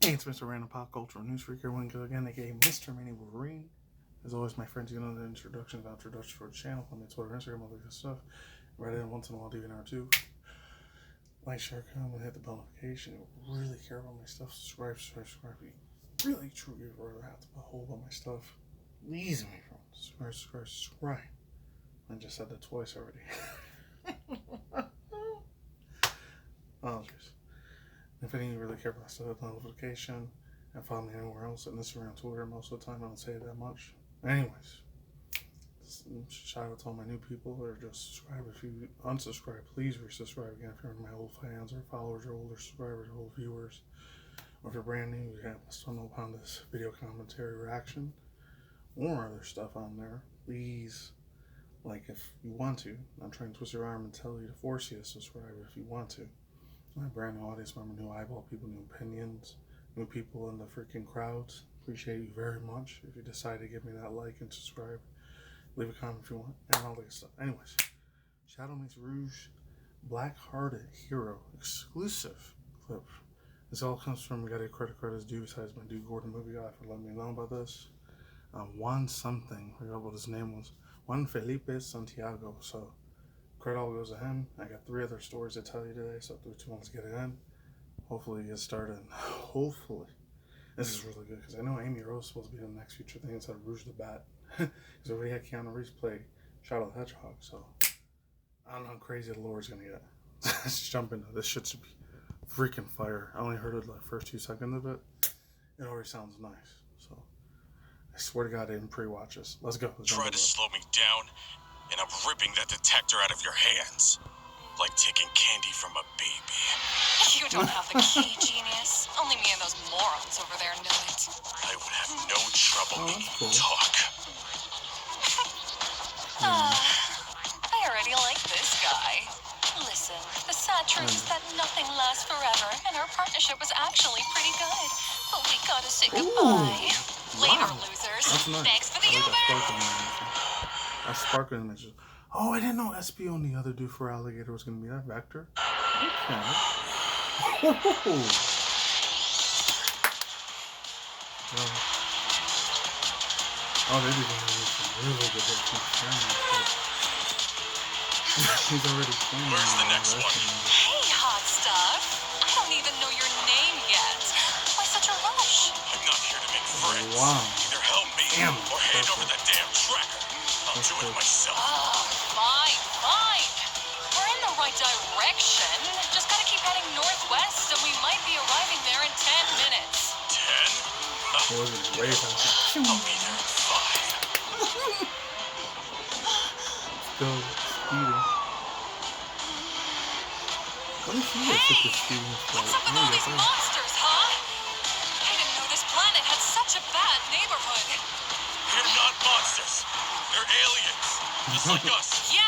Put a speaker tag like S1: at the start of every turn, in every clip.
S1: Hey, it's Mr. Random Pop Culture News Freak. Everyone go again, aka Mr. Mini Wolverine. As always, my friends, you know the introduction about introduction for the channel. Follow me on Twitter, Instagram, all that good stuff. Right in once in a while, DVR too. Like, share, comment, hit the bell notification. You really care about my stuff. Subscribe. You really, truly, rather have to hold on my stuff. Please, my friends. Subscribe. I just said that twice already. Apologies. If any of you really care about stuff, hit the notification and follow me anywhere else. And this around Twitter most of the time. I don't say it that much. Anyways, shout out to all my new people that are just subscribe. If you unsubscribe, please resubscribe again. If you're my old fans or followers or older subscribers or old viewers, or if you're brand new, you have stumbled upon this video commentary reaction or other stuff on there. Please, like, if you want to, I'm trying to twist your arm and tell you to force you to subscribe if you want to. My brand new audience member, new eyeball people, new opinions, new people in the freaking crowds. Appreciate you very much. If you decide to give me that like and subscribe, leave a comment if you want, and all that stuff. Anyways, Shadow meets Rouge Blackhearted Hero exclusive clip. This all comes from, gotta give credit is due, besides my dude GordaMovieGod for letting me know about this. Juan something, I forgot what his name was. Joan Filipe Santiago. So credit all goes to him. I got 3 other stories to tell you today, so 3, 2, 1, let's get it in. Hopefully get started. Hopefully. This is really good, because I know Amy Rose is supposed to be the next future thing instead of Rouge the Bat. Because we already had Keanu Reeves play Shadow the Hedgehog, so I don't know how crazy the lore is going to get. Let's jump into this. Shit should be freaking fire. I only heard the first 2 seconds of it. It already sounds nice, so I swear to God I didn't pre-watch this. Let's go.
S2: Try to slow me down, and I'm ripping that detector out of your hands. Like taking candy from a baby.
S3: You don't have the key, genius. Only me and those morons over there know it.
S2: I would have no trouble making you talk.
S3: I already like this guy. Listen, the sad truth is that nothing lasts forever, and our partnership was actually pretty good. But we gotta say goodbye. Later, losers.
S1: Nice.
S3: Thanks for the Uber.
S1: That sparkling image. Oh, I didn't know SPO and the other dude for Alligator was going to be that Vector. Okay. Oh, they did some really good things. He's already playing.
S2: Where's the next one?
S3: Hey, hot stuff. I don't even know your name yet. Why such a rush?
S2: I'm not here to make friends.
S1: Wow.
S2: Either help me or hand over that damn tracker. I'll do it myself.
S3: Fine. We're in the right direction. Just gotta keep heading northwest, and we might be arriving there in 10 minutes.
S2: 10? I'll be there in 5.
S1: Go speeding. What is he such a speeding flight?
S3: What's up with all these monsters, huh? I didn't know this planet had such a bad neighborhood.
S2: They're not monsters. They're aliens. Just like us.
S3: Yeah,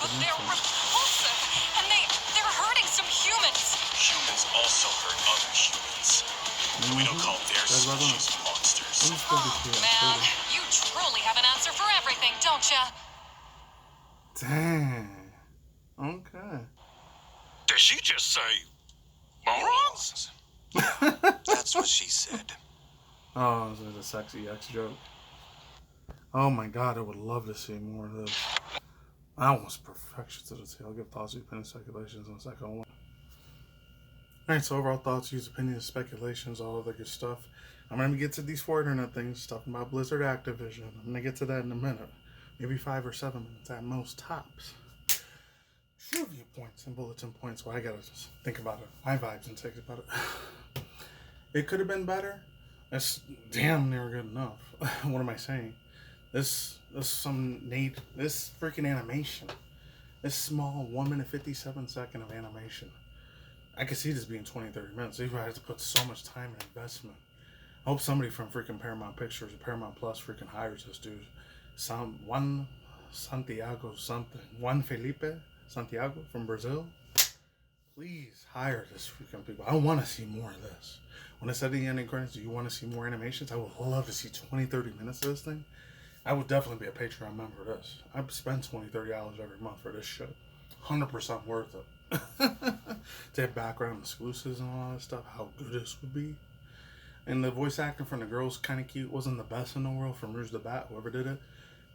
S3: but they're repulsive, and they're hurting some humans.
S2: Humans also hurt other humans. We don't call their species monsters.
S3: Man, you truly have an answer for everything, don't ya?
S1: Dang. Okay.
S2: Did she just say morons? That's what she said.
S1: Oh, this is a sexy X joke. Oh my God, I would love to see more of this. That was perfection to the tail. I'll give thoughts, opinions, speculations in a second. Alright, so overall thoughts, views, opinions, speculations, all of the good stuff. I'm going to get to these 4 internet things, talking about Blizzard Activision. I'm going to get to that in a minute. Maybe 5 or 7 minutes at most tops. True viewpoints and bulletin points where I got to think about it. My vibes and take about it. It could have been better. That's damn near good enough. What am I saying? This freaking animation. This small 1 minute 57 second of animation. I could see this being 20-30 minutes. They had to put so much time and investment. I hope somebody from freaking Paramount Pictures or Paramount Plus freaking hires this dude. Juan Santiago something. Juan Filipe Santiago from Brazil. Please hire this freaking people. I want to see more of this. When I said the ending credits, do you want to see more animations? I would love to see 20-30 minutes of this thing. I would definitely be a Patreon member of this. I'd spend $20-30 every month for this shit. 100% worth it. To have background exclusives and all that stuff, how good this would be. And the voice acting from the girl's kind of cute. Wasn't the best in the world from Rouge the Bat. Whoever did it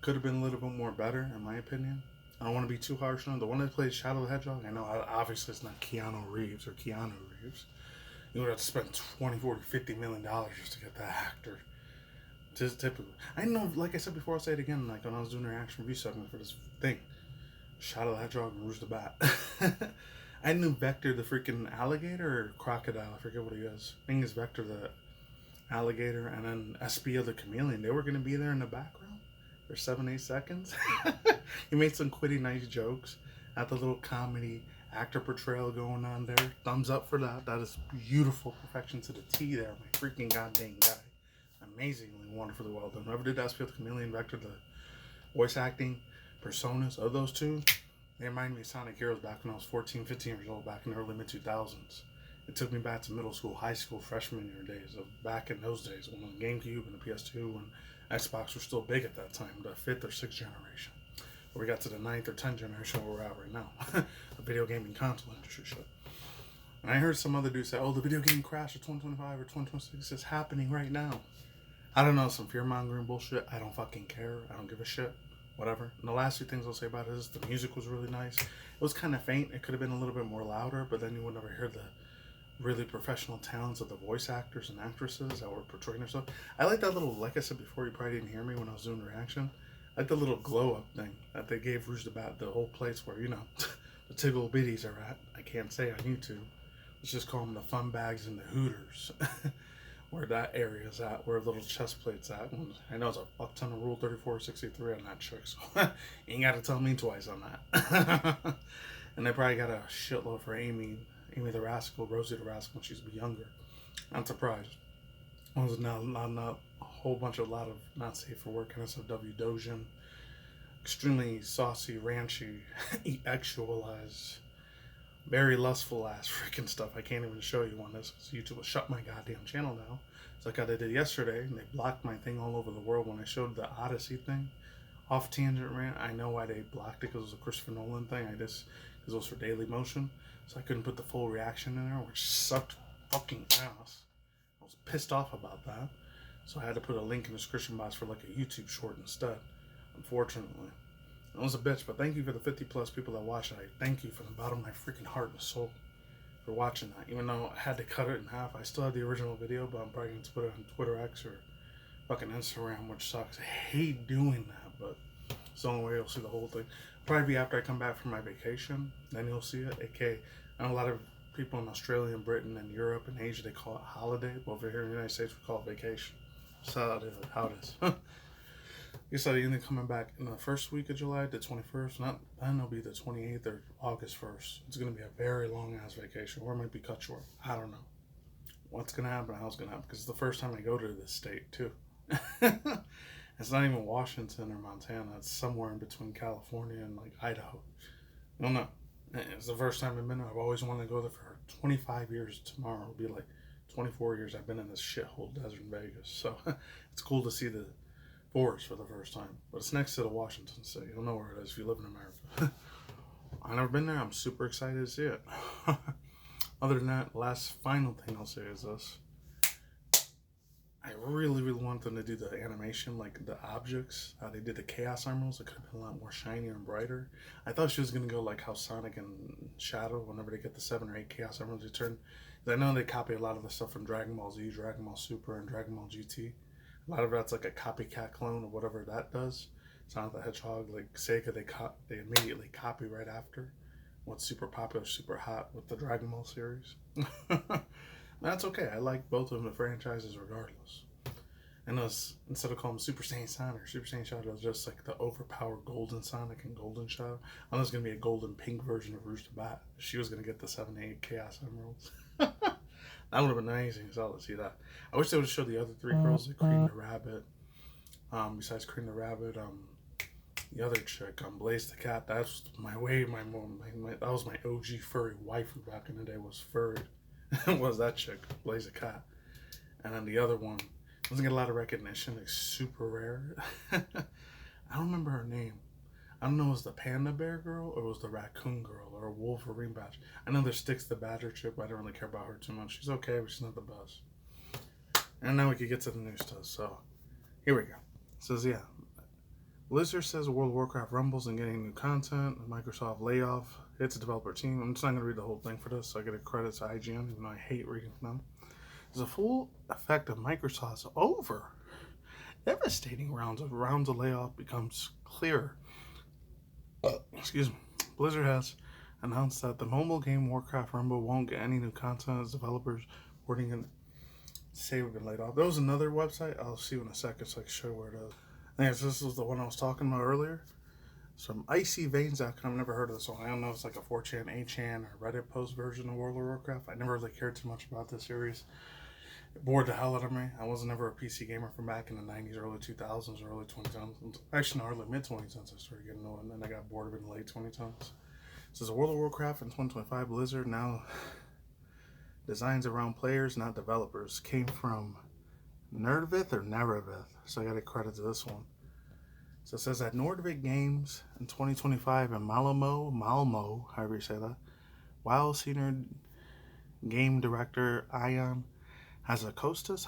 S1: could have been a little bit more better, in my opinion. I don't want to be too harsh on the one that plays Shadow the Hedgehog. I know obviously it's not Keanu Reeves. You would have to spend $20, $40, $50 million just to get that actor. Just typical. I know, like I said before, I'll say it again. Like when I was doing a reaction review segment for this thing, Shadow the Hedgehog and Rouge the Bat. I knew Vector the freaking alligator or crocodile. I forget what he is. I think it's Vector the alligator, and then Espia the chameleon. They were going to be there in the background for 7-8 seconds. He made some quitty nice jokes at the little comedy actor portrayal going on there. Thumbs up for that. That is beautiful perfection to the T there. My freaking goddamn guy. Amazingly, wonderfully well done. Whoever did Espia the chameleon, Vector the voice acting personas of those two, they remind me of Sonic Heroes back when I was 14, 15 years old, back in the early mid-2000s. It took me back to middle school, high school, freshman year days of back in those days when the GameCube and the PS2 and Xbox were still big at that time, the 5th or 6th generation. Where we got to the 9th or 10th generation where we're at right now. The video gaming console industry shit. And I heard some other dude say, oh, the video game crash of 2025 or 2026 is happening right now. I don't know, some fear-mongering bullshit. I don't fucking care. I don't give a shit. Whatever. And the last two things I'll say about it is the music was really nice. It was kind of faint. It could have been a little bit more louder, but then you would never hear the really professional talents of the voice actors and actresses that were portraying their stuff. I like that little, like I said before, you probably didn't hear me when I was doing the reaction. I like the little glow-up thing that they gave Rouge the Bat, the whole place where, you know, the Tiggle Bitties are at. I can't say on YouTube. Let's just call them the fun bags and the hooters. Where that area is at, where little chest plate's at. And I know it's a fuck ton of Rule 3463 on that chick, so you ain't got to tell me twice on that. And they probably got a shitload for Amy the Rascal, Rosie the Rascal when she's younger. I'm surprised. There's not a whole bunch of lot of not safe for work NSFW Dojin, extremely saucy, ranchy, actualized, very lustful ass freaking stuff. I can't even show you on this because YouTube will shut my goddamn channel now. It's like how they did yesterday, and they blocked my thing all over the world when I showed the Odyssey thing. Off tangent rant. I know why they blocked it, because it was a Christopher Nolan thing. Because it was for Daily Motion, so I couldn't put the full reaction in there, which sucked fucking ass. I was pissed off about that, so I had to put a link in the description box for like a YouTube short instead. Unfortunately. It was a bitch, but thank you for the 50 plus people that watched it. I thank you from the bottom of my freaking heart and soul for watching that. Even though I had to cut it in half, I still have the original video, but I'm probably going to put it on Twitter X or fucking Instagram, which sucks. I hate doing that, but it's the only way you'll see the whole thing. Probably be after I come back from my vacation, then you'll see it. AK, I know a lot of people in Australia and Britain and Europe and Asia, they call it holiday, but over here in the United States, we call it vacation. So how it is. I guess I'll either coming back in the first week of July, the 21st. Then it'll be the 28th or August 1st. It's going to be a very long ass vacation, or it might be cut short. I don't know what's going to happen, how it's going to happen, because it's the first time I go to this state too. It's not even Washington or Montana. It's somewhere in between California and like Idaho. I don't know. It's the first time I've been there. I've always wanted to go there for 25 years. Tomorrow will be like 24 years I've been in this shithole desert in Vegas. So it's cool to see the forest for the first time. But it's next to the Washington State. You'll know where it is if you live in America. I've never been there. I'm super excited to see it. Other than that, last final thing I'll say is this. I really, really want them to do the animation, like the objects, how they did the Chaos Emeralds. It could have been a lot more shinier and brighter. I thought she was going to go like how Sonic and Shadow, whenever they get the 7 or 8 Chaos Emeralds, they turn. I know they copy a lot of the stuff from Dragon Ball Z, Dragon Ball Super, and Dragon Ball GT. A lot of that's like a copycat clone of whatever that does. Sonic the Hedgehog, like SEGA, they immediately copy right after what's super popular, super hot with the Dragon Ball series. That's okay. I like both of them, the franchises, regardless. And instead of calling them Super Saiyan Sonic or Super Saiyan Shadow, it was just like the overpowered Golden Sonic and Golden Shadow. I know there's going to be a golden pink version of Rouge the Bat. She was going to get the 7 8 Chaos Emeralds. That would have been amazing as well to see that. I wish they would have showed the other 3 girls, like Cream the Rabbit. Besides Cream the Rabbit, the other chick, Blaze the Cat. That's that was my OG furry waifu back in the day, was furry. Was that chick, Blaze the Cat. And then the other one doesn't get a lot of recognition. It's super rare. I don't remember her name. I don't know if it was the Panda Bear girl or it was the Raccoon girl or a Wolverine Badge. I know there's Styx the Badger chick, but I don't really care about her too much. She's okay, but she's not the best. And now we can get to the news stuff. So, here we go. It says, yeah. Blizzard says World of Warcraft rumbles and getting new content. Microsoft layoff hits a developer team. I'm just not going to read the whole thing for this, so I get a credit to IGN, even though I hate reading them. The full effect of Microsoft's over. Devastating rounds of layoff becomes clearer. Excuse me. Blizzard has announced that the mobile game Warcraft Rumble won't get any new content as developers reporting and say we've been laid off. There was another website. I'll see you in a second so I can show you where it is. I think this was the one I was talking about earlier. Some icyveins.com. I've never heard of this one. I don't know if it's like a 4chan, 8chan, or Reddit post version of World of Warcraft. I never really cared too much about this series. It bored the hell out of me. I was never a PC gamer from back in the 90s, early 2000s, or early 2010s. Actually, no, early mid-2010s I started getting into it, and then I got bored of it in the late 2010s. It says World of Warcraft in 2025, Blizzard now designs around players, not developers. Came from Nerdvith or Nevervith, so I got to credit to this one. So it says that Nordvik Games in 2025 and Malmo, however you say that, WoW senior game director Ion Hazacostas,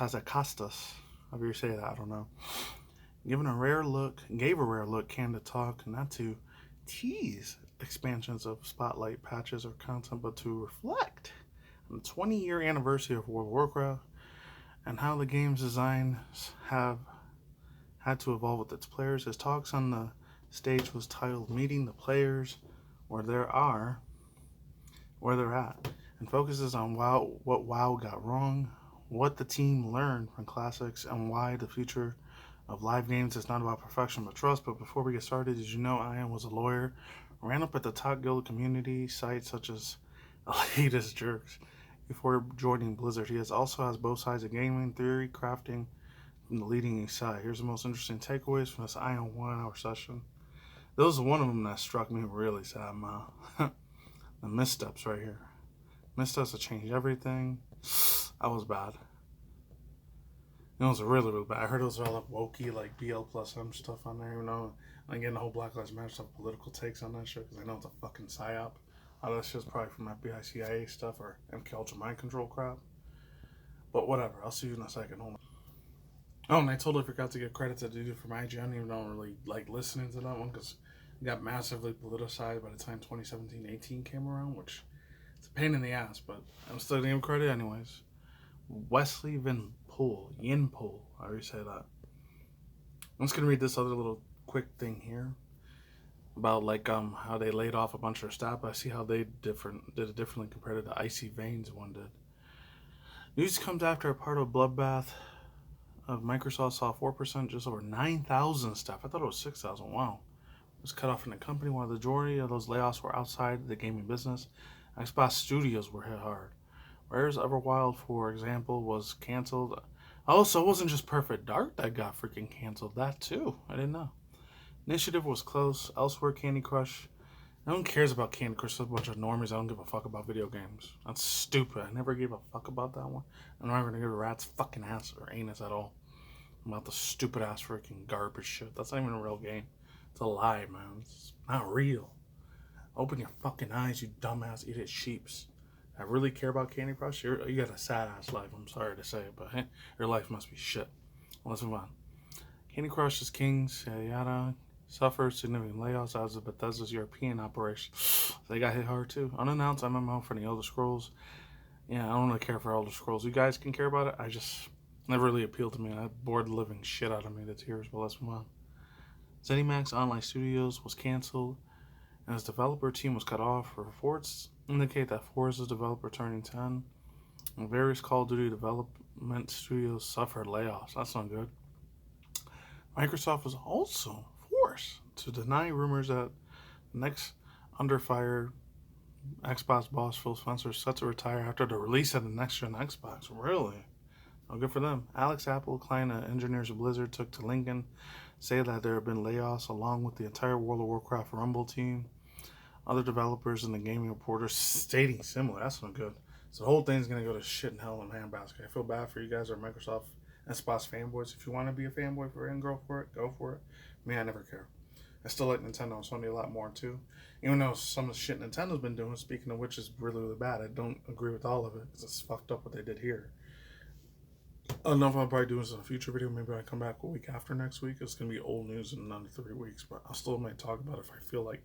S1: however you say that, I don't know, gave a rare look, candid talk, not to tease expansions of Spotlight patches or content, but to reflect on the 20-year anniversary of World of Warcraft and how the game's designs have had to evolve with its players. His talks on the stage was titled Meeting the Players Where They're At, and focuses on what WoW got wrong, what the team learned from classics, and why the future of live games is not about perfection but trust. But before we get started, did you know Ian was a lawyer, ran up at the top guild community sites such as Elitist Jerks before joining Blizzard? He also has both sides of gaming, theory, crafting, from the leading side. Here's the most interesting takeaways from this Ion 1 hour session. Those are one of them that struck me really sad, the missteps right here. Missteps that changed everything. That was bad. It was really, really bad. I heard it was all like wokey, like BL plus M stuff on there. Even though I'm getting the whole Black Lives Matter stuff, political takes on that shit, because I know it's a fucking psyop. A lot of that shit's probably from FBI, CIA stuff or MK Ultra mind control crap. But whatever. I'll see you in a second. Hold on. Oh, and I totally forgot to give credit to the dude from IGN, even though I don't really like listening to that one, because it got massively politicized by the time 2017-18 came around, which it's a pain in the ass, but I'm still giving him credit anyways. Wesley Yinpool, I already say that. I'm just going to read this other little quick thing here about like how they laid off a bunch of their staff. I see how they did it differently compared to the Icy Veins one did. News comes after a part of bloodbath of Microsoft saw 4%, just over 9,000 staff. I thought it was 6,000. Wow. It was cut off from the company, while the majority of those layoffs were outside the gaming business. Xbox Studios were hit hard. Rare's Everwild, for example, was canceled. Oh, so it wasn't just Perfect Dark that got freaking canceled. That too. I didn't know. Initiative was close. Elsewhere, Candy Crush. No one cares about Candy Crush. It's a bunch of normies. I don't give a fuck about video games. That's stupid. I never gave a fuck about that one. I'm not even gonna give a rat's fucking ass or anus at all about the stupid ass freaking garbage shit. That's not even a real game. It's a lie, man. It's not real. Open your fucking eyes, you dumbass idiot sheeps. I really care about Candy Crush. You got a sad ass life. I'm sorry to say it, but hey, your life must be shit. Well, let's move on. Candy Crush's Kings, yada, suffered significant layoffs as of Bethesda's European operation. They got hit hard too. Unannounced MMO for the Elder Scrolls. Yeah, I don't really care for Elder Scrolls. You guys can care about it. I just never really appealed to me. That bored the living shit out of me to tears. But let's move on. ZeniMax Online Studios was canceled, and its developer team was cut off. Reports indicate that Forza's developer turning 10 and various Call of Duty development studios suffered layoffs. That's not good. Microsoft was also forced to deny rumors that the next under fire Xbox boss Phil Spencer is set to retire after the release of the next-gen Xbox. Really? Oh, good for them. Alex Apple, client engineers of Blizzard, took to LinkedIn, say that there have been layoffs along with the entire World of Warcraft Rumble team. Other developers and the gaming reporters stating similar. That's not good. So the whole thing's going to go to shit in hell in a handbasket. I feel bad for you guys who are Microsoft and Xbox fanboys. If you want to be a fanboy for it and go for it. Me, I never care. I still like Nintendo and Sony a lot more too. Even though some of the shit Nintendo's been doing, speaking of which, is really, really bad. I don't agree with all of it because it's fucked up what they did here. I don't know if I'll probably do this in a future video. Maybe I come back a week after next week. It's going to be old news in another 3 weeks, but I still might talk about it if I feel like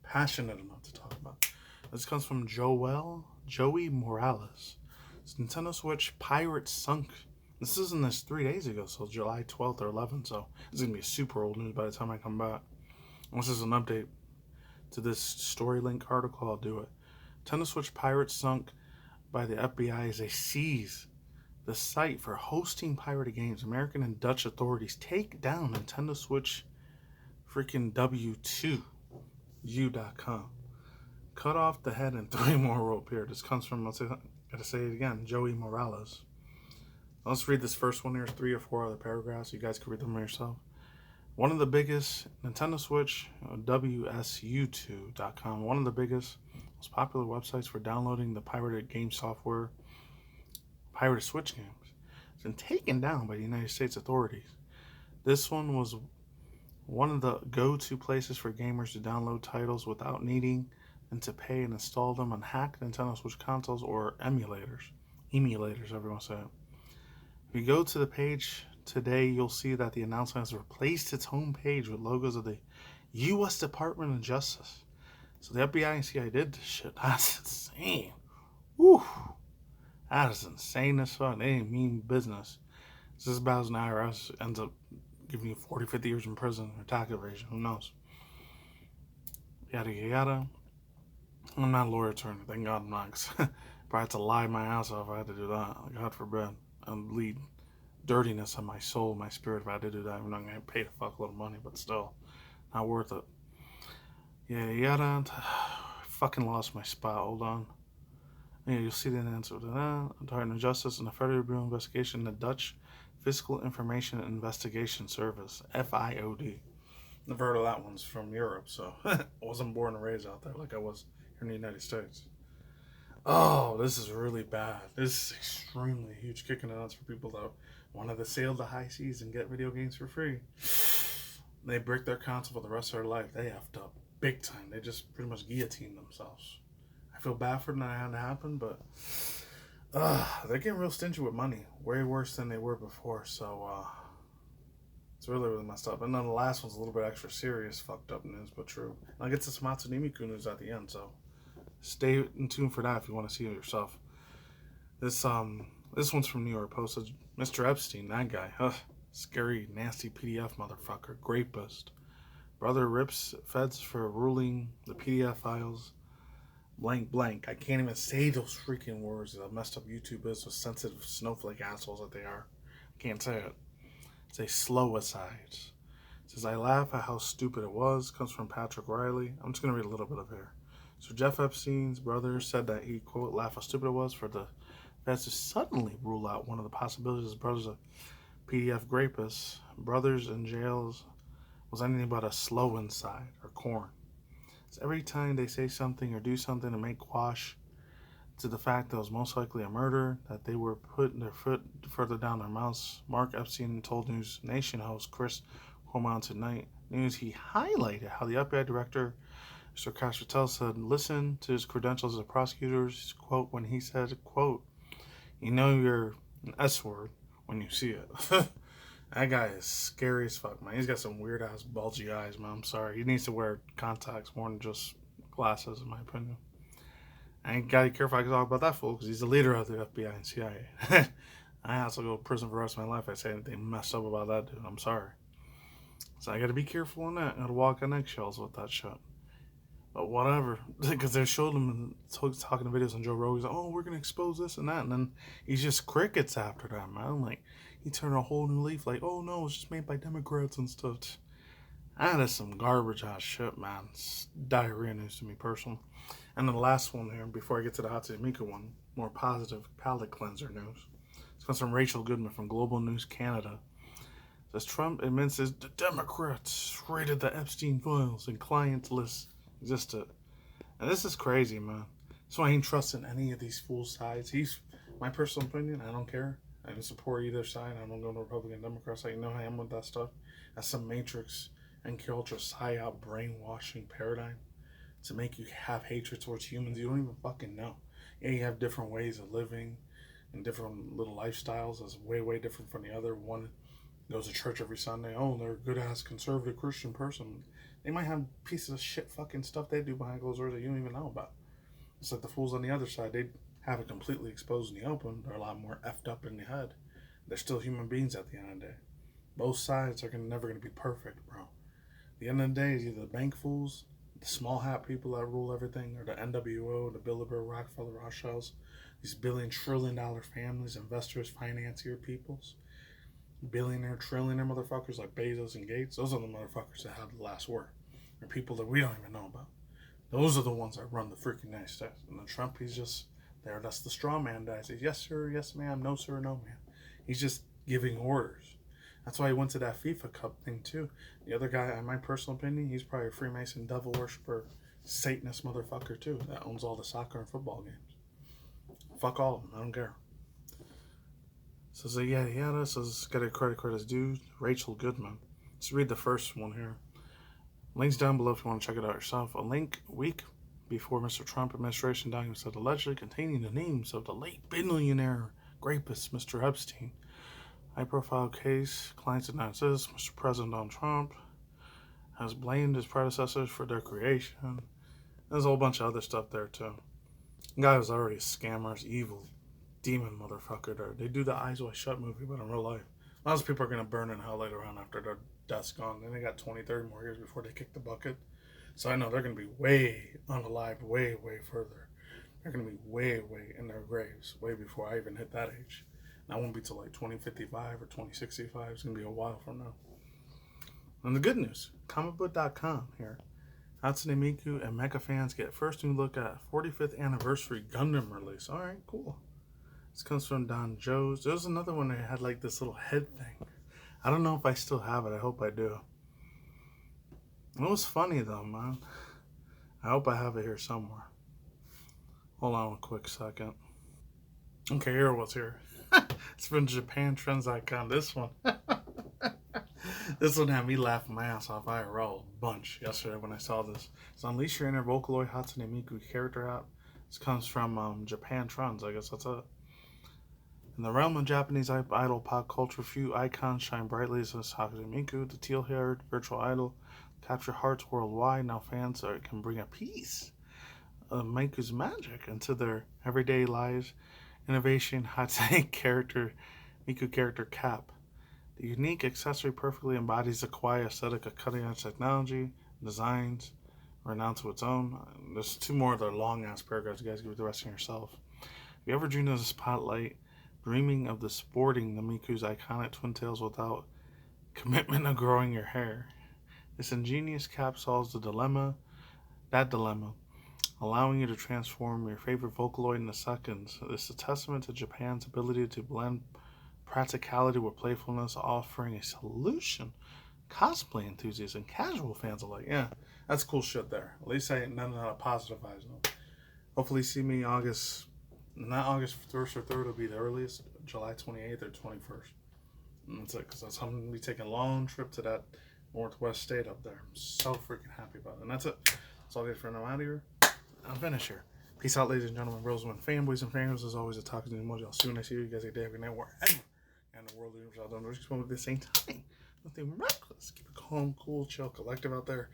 S1: passionate enough to talk about it. This comes from Joey Morales. It's Nintendo Switch Pirate Sunk. This isn't this 3 days ago, so July 12th or 11th, so it's going to be super old news by the time I come back. Unless there's an update to this story link article, I'll do it. Nintendo Switch Pirate Sunk by the FBI as they seize the site for hosting pirated games. American and Dutch authorities take down Nintendo Switch freaking W2U.com. Cut off the head and 3 more will appear. This comes from, gotta say it again, Joey Morales. Let's read this first one. There's 3 or 4 other paragraphs. You guys can read them yourself. One of the biggest, Nintendo Switch, WSU2.com, one of the biggest, most popular websites for downloading the pirated game software, pirated Switch games. It's been taken down by the United States authorities. This one was one of the go-to places for gamers to download titles without needing and to pay and install them on hacked Nintendo Switch consoles or emulators, everyone say it. If you go to the page today, you'll see that the announcement has replaced its home page with logos of the U.S. Department of Justice. So the FBI and CIA did this shit. That's insane. Woo. That is insane as fuck. They ain't mean business. This is about as an IRS ends up giving you 40, 50 years in prison or tax evasion. Who knows? Yada, yada. I'm not a lawyer attorney. Thank God I'm not. Probably have to lie my ass off if I had to do that. God forbid. And lead dirtiness on my soul, my spirit if I had to do that. I'm not going to pay a fuckload of money, but still. Not worth it. Yada, yada. Fucking lost my spot. Hold on. Yeah, you'll see the answer to that. Department of Justice and the Federal Bureau of Investigation, the Dutch Fiscal Information Investigation Service, FIOD. Never heard of that one's from Europe, so I wasn't born and raised out there like I was here in the United States. Oh, this is really bad. This is extremely huge kick in the nuts for people that wanted to sail the high seas and get video games for free. They bricked their console for the rest of their life. They effed up big time. They just pretty much guillotined themselves. I feel bad for them that it had to happen, but they're getting real stingy with money. Way worse than they were before, so it's really, really messed up. And then the last one's a little bit extra serious, fucked up news, but true. I'll get to some Hatsune Miku news at the end, so stay in tune for that if you want to see it yourself. This one's from New York Post. Mr. Epstein, that guy. Scary, nasty PDF motherfucker. Rapist. Brother rips feds for ruling the PDF files. Blank, blank. I can't even say those freaking words. That messed up YouTube is with sensitive snowflake assholes that they are. I can't say it. It's a slow aside. It says, I laugh at how stupid it was. Comes from Patrick Riley. I'm just going to read a little bit of here. So Jeff Epstein's brother said that he, quote, laughed how stupid it was for the feds to suddenly rule out one of the possibilities his brother's a PDF rapist. Brothers in jails was anything but a slow inside or corn. So every time they say something or do something to make quash to the fact that it was most likely a murder, that they were putting their foot further down their mouths. Mark Epstein told News Nation host Chris Cuomo Tonight News he highlighted how the FBI director, Mr. Castrotel, said, listen to his credentials as a prosecutor's quote when he said, quote, you know you're an S word when you see it. That guy is scary as fuck, man. He's got some weird ass bulgy eyes, man. I'm sorry. He needs to wear contacts more than just glasses, in my opinion. I ain't gotta be careful I can talk about that fool because he's the leader of the FBI and CIA. I also go to prison for the rest of my life. I say anything messed up about that dude. I'm sorry. So I gotta be careful on that. I gotta walk on eggshells with that shit. But whatever. Because they showed him talking to videos on Joe Rogan. He's like, oh, we're gonna expose this and that. And then he's just crickets after that, man. Like, he turned a whole new leaf. Like, oh no, it's just made by Democrats and stuff. That is some garbage ass shit, man. It's diarrhea news to me personally. And then the last one here, before I get to the Hatsune Miku one, more positive palate cleanser news. This comes from Rachel Goodman from Global News Canada. It says Trump admits the Democrats raided the Epstein files and client lists existed. And this is crazy, man. That's why I ain't trusting any of these fool sides. My personal opinion, I don't care. I don't support either side. I don't go to Republican Democrat side. You know how I am with that stuff. That's some matrix and culture psyop brainwashing paradigm to make you have hatred towards humans you don't even fucking know. Yeah, you have different ways of living, and different little lifestyles that's way, way different from the other. One goes to church every Sunday. Oh, they're a good-ass conservative Christian person. They might have pieces of shit fucking stuff they do behind closed doors that you don't even know about. It's like the fools on the other side. They have it completely exposed in the open. They're a lot more effed up in the head. They're still human beings at the end of the day. Both sides are never going to be perfect, bro. At the end of the day, it's either the bank fools, the small hat people that rule everything, or the NWO, the Bilderberg, Rockefeller, Rothschilds, these billion, trillion-dollar families, investors, financier peoples, billionaire, trillionaire motherfuckers like Bezos and Gates. Those are the motherfuckers that have the last word. They're people that we don't even know about. Those are the ones that run the freaking United States. And then Trump, he's just there. That's the straw man guy. He says, yes, sir, yes, ma'am, no, sir, no, ma'am. He's just giving orders. That's why he went to that FIFA Cup thing, too. The other guy, in my personal opinion, he's probably a Freemason, devil worshiper, Satanist motherfucker, too, that owns all the soccer and football games. Fuck all of them. I don't care. Says, yada, yada. Says, got a credit card as due. Rachel Goodman. Let's read the first one here. Links down below if you want to check it out yourself. A link a week before Mr. Trump administration documents that allegedly containing the names of the late billionaire rapist Mr. Epstein. High-profile case. Clients announces Mr. President Donald Trump has blamed his predecessors for their creation. There's a whole bunch of other stuff there too. The guy was already a scammer, evil, demon motherfucker there. They do the Eyes Wide Shut movie, but in real life. Lots of people are going to burn in hell later on after their death's gone. Then they got 20, 30 more years before they kick the bucket. So I know they're going to be way unalived, way, way further. They're going to be way, way in their graves, way before I even hit that age. And I won't be till like 2055 or 2065. It's going to be a while from now. And the good news, comicbook.com here. Hatsune Miku and mecha fans get first new look at 45th anniversary Gundam release. Alright, cool. This comes from Don Joes. There's another one that had like this little head thing. I don't know if I still have it. I hope I do. It was funny though, man. I hope I have it here somewhere. Hold on a quick second. Okay, here it was here. It's from Japan Trends Icon. This one. This one had me laughing my ass off IRL a bunch yesterday when I saw this. So unleash your inner Vocaloid Hatsune Miku character app. This comes from Japan Trends. I guess that's it. In the realm of Japanese idol pop culture, few icons shine brightly as Hatsune Miku, the teal-haired virtual idol, capture hearts worldwide. Now fans can bring a piece of Miku's magic into their everyday lives. Innovation Hatsune Miku character cap. The unique accessory perfectly embodies the quiet aesthetic of cutting-edge technology, designs, renowned to its own. There's two more of their long-ass paragraphs. You guys give it the rest of yourself. Have you ever dreamed of the spotlight, dreaming of the sporting the Miku's iconic twin tails without commitment of growing your hair? This ingenious cap solves that dilemma, allowing you to transform your favorite Vocaloid into seconds. This is a testament to Japan's ability to blend practicality with playfulness, offering a solution cosplay enthusiasts and casual fans alike. Yeah, that's cool shit there. At least I none of that positive vibes. No. Hopefully see me August, not August 1st or 3rd, it'll be the earliest, July 28th or 21st. And that's it, because I'm going to be taking a long trip to that northwest state up there. I'm so freaking happy about it. And that's it. That's all I get for now. I'm out of here. I'm finished here. Peace out, ladies and gentlemen, bros, and fanboys and fangirls. As always, a talking to the emoji. I'll see you guys a day, every night, wherever. And the world leaders out there, just at the same time. Nothing reckless. Keep it calm, cool, chill, collective out there.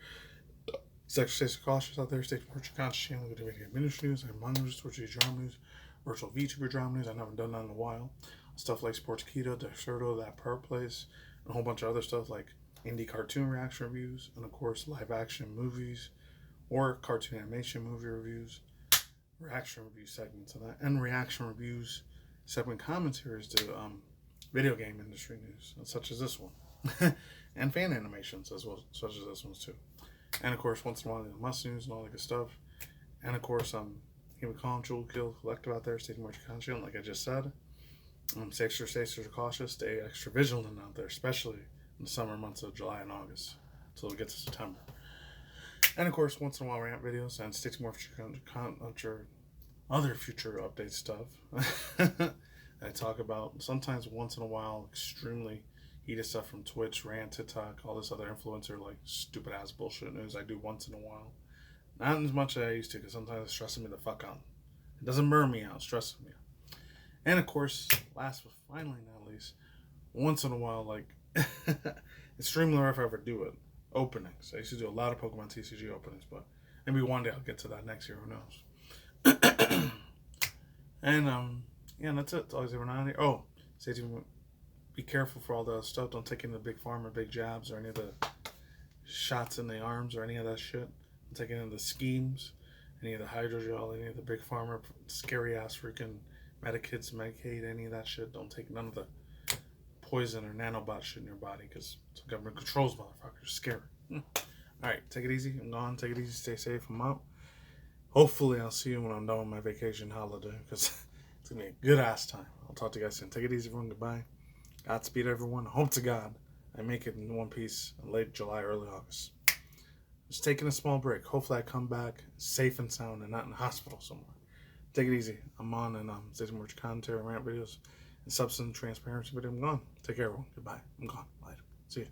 S1: Stay cautious out there. Stay for your conscious channel. We're doing ministry news, and manga news, Twitch drama news, virtual VTuber drama news. I've never done that in a while. Stuff like Sports Keto, Deserto, That Per Place, and a whole bunch of other stuff like indie cartoon reaction reviews, and of course live action movies or cartoon animation movie reviews, reaction review segments of that, and reaction reviews segment commentaries to video game industry news, such as this one, and fan animations as well, such as this one's too. And of course, once in a while, the must news and all that good stuff. And of course, keep it calm, chill, kill, collective out there, stay more conscious, like I just said. Stay extra cautious, stay extra vigilant out there, especially in the summer months of July and August, until we get to September. And of course, once in a while, rant videos and stay more future other future update stuff. I talk about sometimes once in a while extremely heated stuff from Twitch, rant, TikTok, all this other influencer like stupid ass bullshit news I do once in a while. Not as much as I used to, because sometimes it's stressing me the fuck out. It doesn't burn me out, it stresses me out. And of course, last but finally not least, once in a while, like, extremely rare if I ever do it, openings. I used to do a lot of Pokemon TCG openings, but maybe one day I'll get to that next year, who knows. And, yeah, that's it. That's all I ever on here. Oh, stay tuned. Be careful for all the stuff. Don't take any of the big pharma, big jabs, or any of the shots in the arms, or any of that shit. Don't take any of the schemes, any of the hydrogel, any of the big pharma, scary ass freaking Medikits, Medicaid, any of that shit. Don't take none of the poison or nanobot shit in your body, because the government controls motherfuckers. Scary. Alright, take it easy. I'm gone. Take it easy. Stay safe. I'm out. Hopefully, I'll see you when I'm done with my vacation holiday, because it's going to be a good ass time. I'll talk to you guys soon. Take it easy, everyone. Goodbye. Godspeed, everyone. Hope to God I make it in one piece in late July, early August. Just taking a small break. Hopefully, I come back safe and sound and not in the hospital somewhere. Take it easy. I'm on, and say some more commentary, rant videos, and substance transparency, but I'm gone. Take care, everyone. Goodbye. I'm gone. Later. See you.